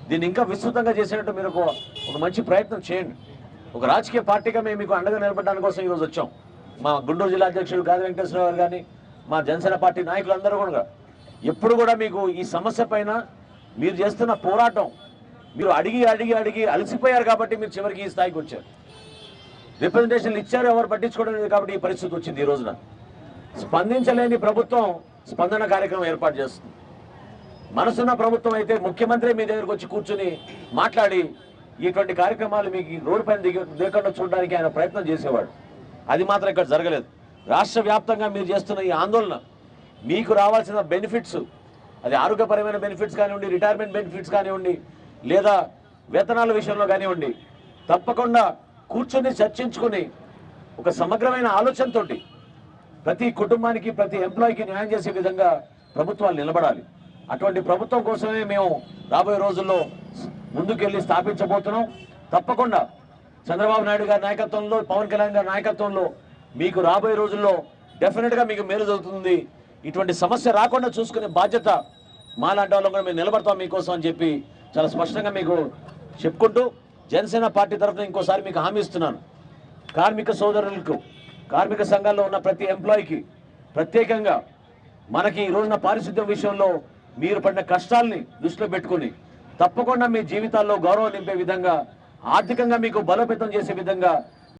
దీన్ని ఇంకా విస్తృతంగా చేసేటట్టు మీరు ఒక మంచి ప్రయత్నం చేయండి. ఒక రాజకీయ పార్టీగా మేము మీకు అండగా నిలబడడానికి కోసం ఈరోజు వచ్చాం. మా గుంటూరు జిల్లా అధ్యక్షుడు గాది వెంకటేశ్వరరావు గారు కానీ, మా జనసేన పార్టీ నాయకులందరూ కూడా ఎప్పుడు కూడా మీకు ఈ సమస్య పైన మీరు చేస్తున్న పోరాటం మీరు అడిగి అడిగి అడిగి అలసిపోయారు కాబట్టి మీరు చివరికి ఈ స్థాయికి వచ్చారు. రిప్రజెంటేషన్లు ఇచ్చారు, ఎవరు పట్టించుకోవడం లేదు కాబట్టి ఈ పరిస్థితి వచ్చింది. ఈ రోజున స్పందించలేని ప్రభుత్వం స్పందన కార్యక్రమం ఏర్పాటు చేస్తుంది. మనసున్న ప్రభుత్వం అయితే ముఖ్యమంత్రి మీ దగ్గరకు వచ్చి కూర్చుని మాట్లాడి ఇటువంటి కార్యక్రమాలు మీకు రోడ్డు పైన దిగకుండా చూడడానికి ఆయన ప్రయత్నం చేసేవాడు. అది మాత్రం ఇక్కడ జరగలేదు. రాష్ట్ర వ్యాప్తంగా మీరు చేస్తున్న ఈ ఆందోళన మీకు రావాల్సిన బెనిఫిట్స్, అది ఆరోగ్యపరమైన బెనిఫిట్స్ కానివ్వండి, రిటైర్మెంట్ బెనిఫిట్స్ కానివ్వండి, లేదా వేతనాల విషయంలో కానివ్వండి, తప్పకుండా కూర్చొని చర్చించుకుని ఒక సమగ్రమైన ఆలోచనతో ప్రతి కుటుంబానికి ప్రతి ఎంప్లాయీకి న్యాయం చేసే విధంగా ప్రభుత్వాలు నిలబడాలి. అటువంటి ప్రభుత్వం కోసమే మేము రాబోయే రోజుల్లో ముందుకెళ్ళి స్థాపించబోతున్నాం. తప్పకుండా చంద్రబాబు నాయుడు గారి నాయకత్వంలో, పవన్ కళ్యాణ్ గారి నాయకత్వంలో మీకు రాబోయే రోజుల్లో డెఫినెట్గా మీకు మేలు జరుగుతుంది. ఇటువంటి సమస్య రాకుండా చూసుకునే బాధ్యత మాలాంటి వాళ్ళం కూడా మేము నిలబడతాం మీకోసం అని చెప్పి చాలా స్పష్టంగా మీకు చెప్పుకుంటూ, జనసేన పార్టీ తరఫున ఇంకోసారి మీకు హామీ ఇస్తున్నాను. కార్మిక సోదరులకు, కార్మిక సంఘాల్లో ఉన్న ప్రతి ఎంప్లాయీకి ప్రత్యేకంగా మనకి ఈ రోజున పారిశుద్ధ్యం విషయంలో మీరు పడిన కష్టాలని దృష్టిలో పెట్టుకుని తప్పకుండా మీ జీవితాల్లో గౌరవం నింపే విధంగా, ఆర్థికంగా మీకు బలోపేతం చేసే విధంగా